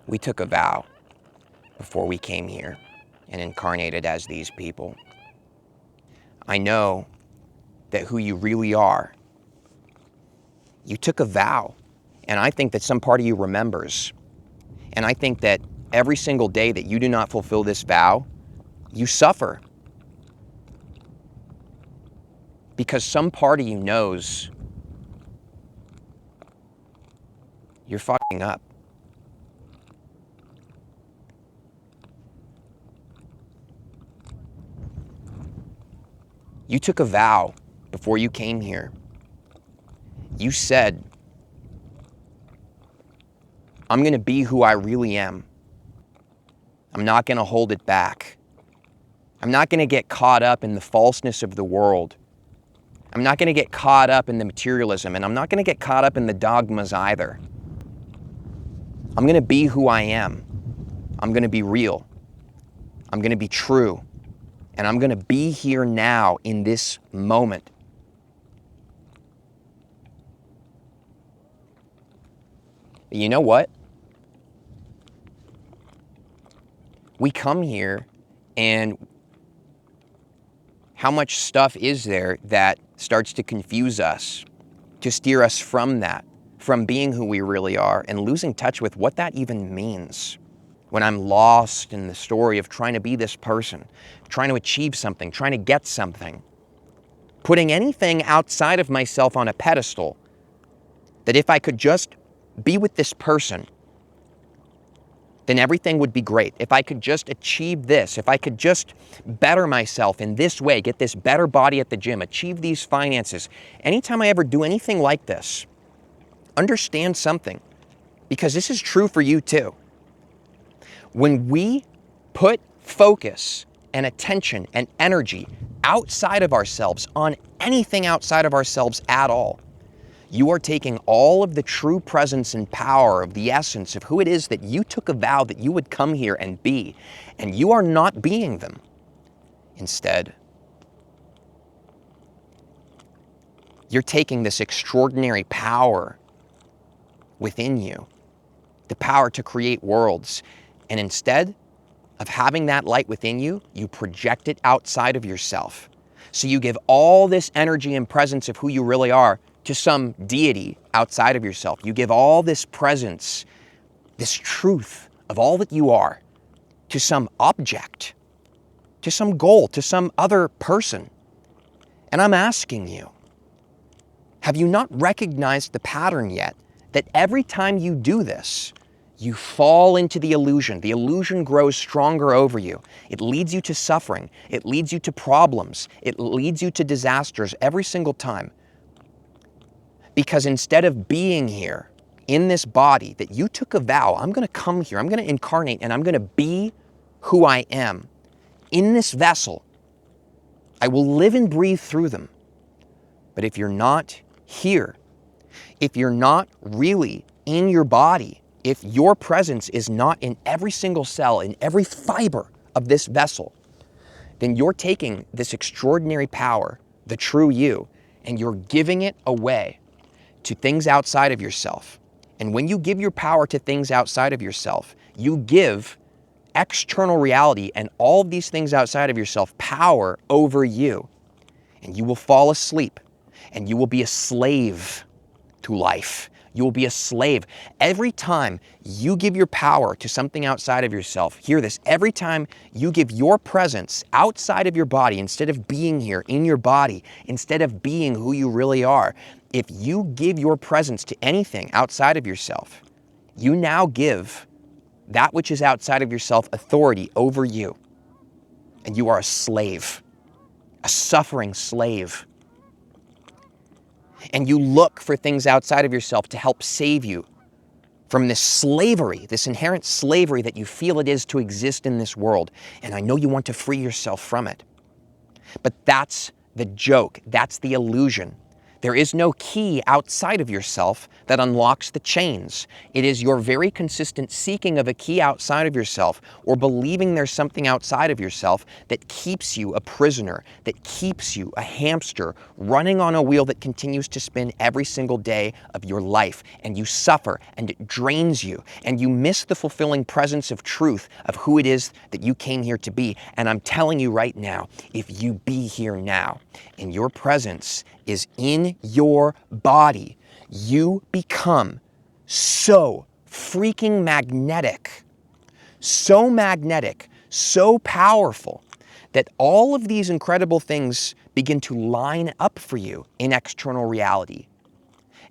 We took a vow before we came here and incarnated as these people. I know that who you really are, you took a vow, and I think that some part of you remembers. And I think that every single day that you do not fulfill this vow, you suffer. Because some part of you knows you're fucking up. You took a vow before you came here. You said, I'm going to be who I really am. I'm not going to hold it back. I'm not going to get caught up in the falseness of the world. I'm not going to get caught up in the materialism, and I'm not going to get caught up in the dogmas either. I'm going to be who I am. I'm going to be real. I'm going to be true. And I'm going to be here now in this moment. But you know what? We come here, and how much stuff is there that starts to confuse us, to steer us from that, from being who we really are, and losing touch with what that even means. When I'm lost in the story of trying to be this person, trying to achieve something, trying to get something, putting anything outside of myself on a pedestal, that if I could just be with this person, then everything would be great. If I could just achieve this, if I could just better myself in this way, get this better body at the gym, achieve these finances. Anytime I ever do anything like this, understand something, because this is true for you too. When we put focus and attention and energy outside of ourselves, on anything outside of ourselves at all, you are taking all of the true presence and power of the essence of who it is that you took a vow that you would come here and be, and you are not being them. Instead, you're taking this extraordinary power within you, the power to create worlds, and instead of having that light within you, you project it outside of yourself. So you give all this energy and presence of who you really are to some deity outside of yourself. You give all this presence, this truth of all that you are, to some object, to some goal, to some other person. And I'm asking you, have you not recognized the pattern yet that every time you do this, you fall into the illusion. The illusion grows stronger over you. It leads you to suffering. It leads you to problems. It leads you to disasters every single time. Because instead of being here in this body that you took a vow, I'm going to come here, I'm going to incarnate, and I'm going to be who I am in this vessel. I will live and breathe through them. But if you're not here, if you're not really in your body, if your presence is not in every single cell, in every fiber of this vessel, then you're taking this extraordinary power, the true you, and you're giving it away to things outside of yourself. And when you give your power to things outside of yourself, you give external reality and all of these things outside of yourself power over you. And you will fall asleep, and you will be a slave to life. You will be a slave. Every time you give your power to something outside of yourself, hear this, every time you give your presence outside of your body, instead of being here in your body, instead of being who you really are, if you give your presence to anything outside of yourself, you now give that which is outside of yourself authority over you. And you are a slave, a suffering slave. And you look for things outside of yourself to help save you from this slavery, this inherent slavery that you feel it is to exist in this world. And I know you want to free yourself from it. But that's the joke. That's the illusion. There is no key outside of yourself that unlocks the chains. It is your very consistent seeking of a key outside of yourself, or believing there's something outside of yourself, that keeps you a prisoner, that keeps you a hamster running on a wheel that continues to spin every single day of your life. And you suffer, and it drains you, and you miss the fulfilling presence of truth of who it is that you came here to be. And I'm telling you right now, if you be here now, and your presence is in your body, you become so freaking magnetic, so powerful, that all of these incredible things begin to line up for you in external reality.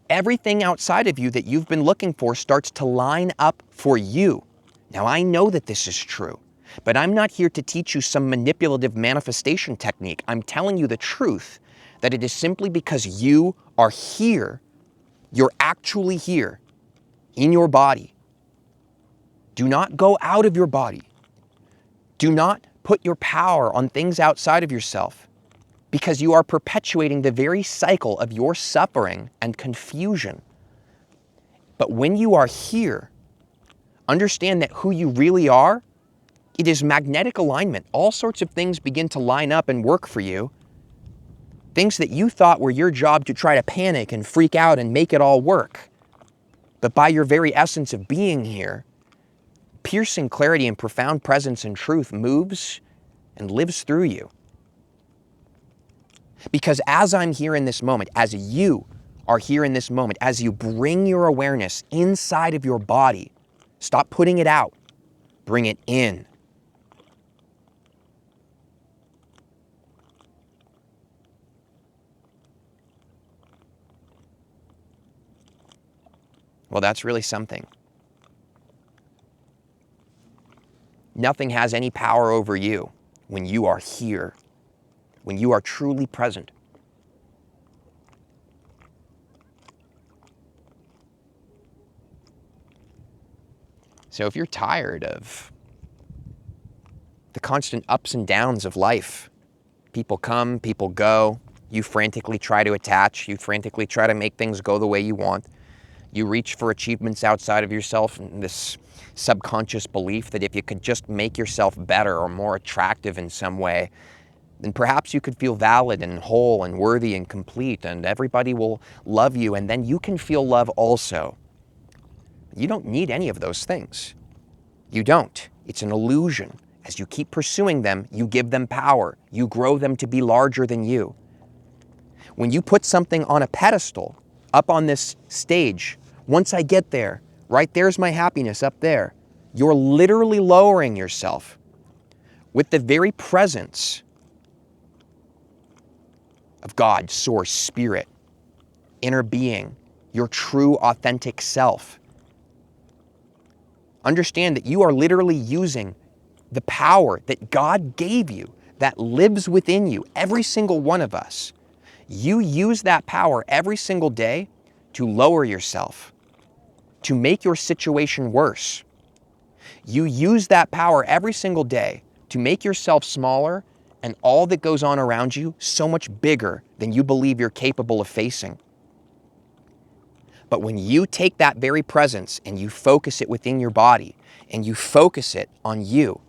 Everything outside of you that you've been looking for starts to line up for you. Now, I know that this is true, but I'm not here to teach you some manipulative manifestation technique. I'm telling you the truth, that it is simply because you are here, you're actually here in your body. Do not go out of your body. Do not put your power on things outside of yourself, because you are perpetuating the very cycle of your suffering and confusion. But when you are here, understand that who you really are, it is magnetic alignment. All sorts of things begin to line up and work for you. Things that you thought were your job to try to panic and freak out and make it all work. But by your very essence of being here, piercing clarity and profound presence and truth moves and lives through you. Because as I'm here in this moment, as you are here in this moment, as you bring your awareness inside of your body, stop putting it out, bring it in. Well, that's really something. Nothing has any power over you when you are here, when you are truly present. So if you're tired of the constant ups and downs of life, people come, people go, you frantically try to attach, you frantically try to make things go the way you want, you reach for achievements outside of yourself, and this subconscious belief that if you could just make yourself better or more attractive in some way, then perhaps you could feel valid and whole and worthy and complete, and everybody will love you, and then you can feel love also. You don't need any of those things. You don't. It's an illusion. As you keep pursuing them, you give them power. You grow them to be larger than you. When you put something on a pedestal, up on this stage, once I get there, right there's my happiness up there, you're literally lowering yourself with the very presence of God, source, spirit, inner being, your true authentic self. Understand that you are literally using the power that God gave you, that lives within you, every single one of us. You use that power every single day to lower yourself, to make your situation worse. You use that power every single day to make yourself smaller and all that goes on around you so much bigger than you believe you're capable of facing. But when you take that very presence and you focus it within your body and you focus it on you,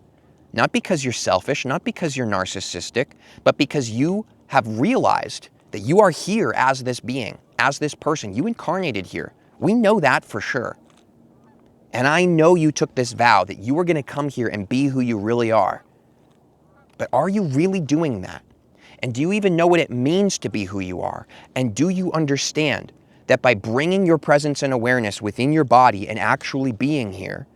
not because you're selfish, not because you're narcissistic, but because you have realized that you are here as this being, as this person. You incarnated here. We know that for sure. And I know you took this vow that you were going to come here and be who you really are. But are you really doing that? And do you even know what it means to be who you are? And do you understand that by bringing your presence and awareness within your body and actually being here,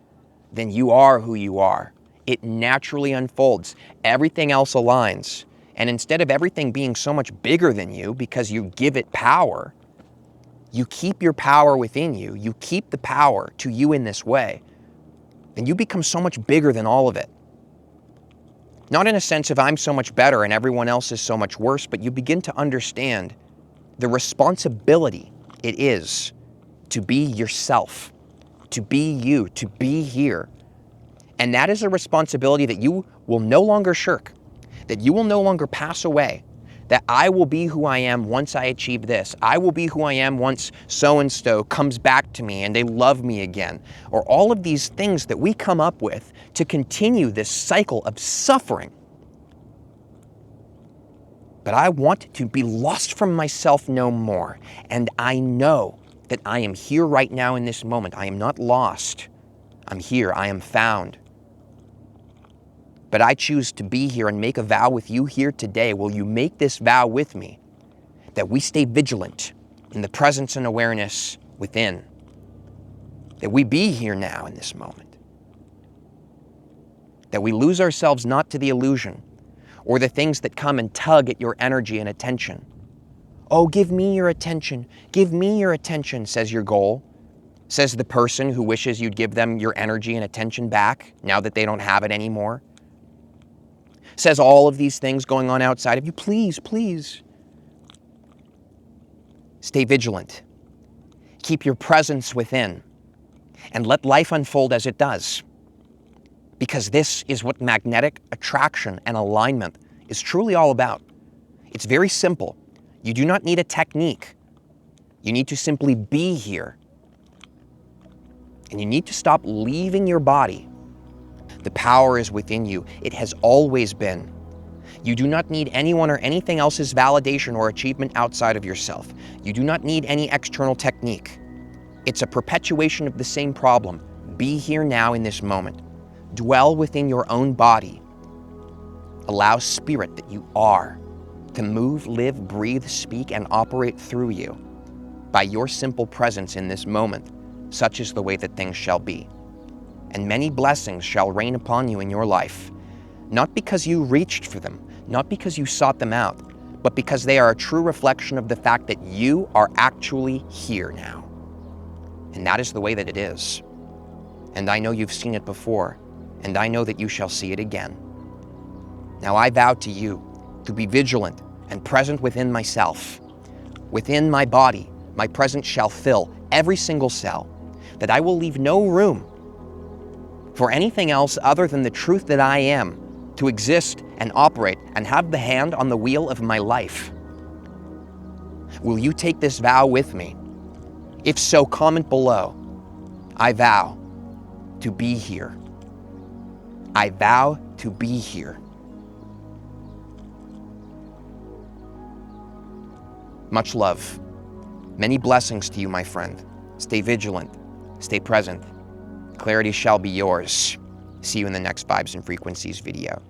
then you are who you are? It naturally unfolds. Everything else aligns. And instead of everything being so much bigger than you because you give it power, you keep your power within you. You keep the power to you in this way. And you become so much bigger than all of it. Not in a sense of I'm so much better and everyone else is so much worse, but you begin to understand the responsibility it is to be yourself, to be you, to be here. And that is a responsibility that you will no longer shirk, that you will no longer pass away, that I will be who I am once I achieve this. I will be who I am once so-and-so comes back to me and they love me again. Or all of these things that we come up with to continue this cycle of suffering. But I want to be lost from myself no more. And I know that I am here right now in this moment. I am not lost. I'm here. I am found. But I choose to be here and make a vow with you here today. Will you make this vow with me? That we stay vigilant in the presence and awareness within. That we be here now in this moment. That we lose ourselves not to the illusion or the things that come and tug at your energy and attention. Oh, give me your attention. Give me your attention, says your goal. Says the person who wishes you'd give them your energy and attention back now that they don't have it anymore. Says all of these things going on outside of you. Please, please. Stay vigilant. Keep your presence within and let life unfold as it does. Because this is what magnetic attraction and alignment is truly all about. It's very simple. You do not need a technique. You need to simply be here. And you need to stop leaving your body. The power is within you. It has always been. You do not need anyone or anything else's validation or achievement outside of yourself. You do not need any external technique. It's a perpetuation of the same problem. Be here now in this moment. Dwell within your own body. Allow spirit that you are to move, live, breathe, speak, and operate through you by your simple presence in this moment. Such is the way that things shall be. And many blessings shall rain upon you in your life, not because you reached for them, not because you sought them out, but because they are a true reflection of the fact that you are actually here now. And that is the way that it is. And I know you've seen it before, and I know that you shall see it again. Now I vow to you to be vigilant and present within myself. Within my body, my presence shall fill every single cell, that I will leave no room for anything else other than the truth that I am to exist and operate and have the hand on the wheel of my life. Will you take this vow with me? If so, comment below. I vow to be here. I vow to be here. Much love. Many blessings to you, my friend. Stay vigilant. Stay present. Clarity shall be yours. See you in the next Vibes and Frequencies video.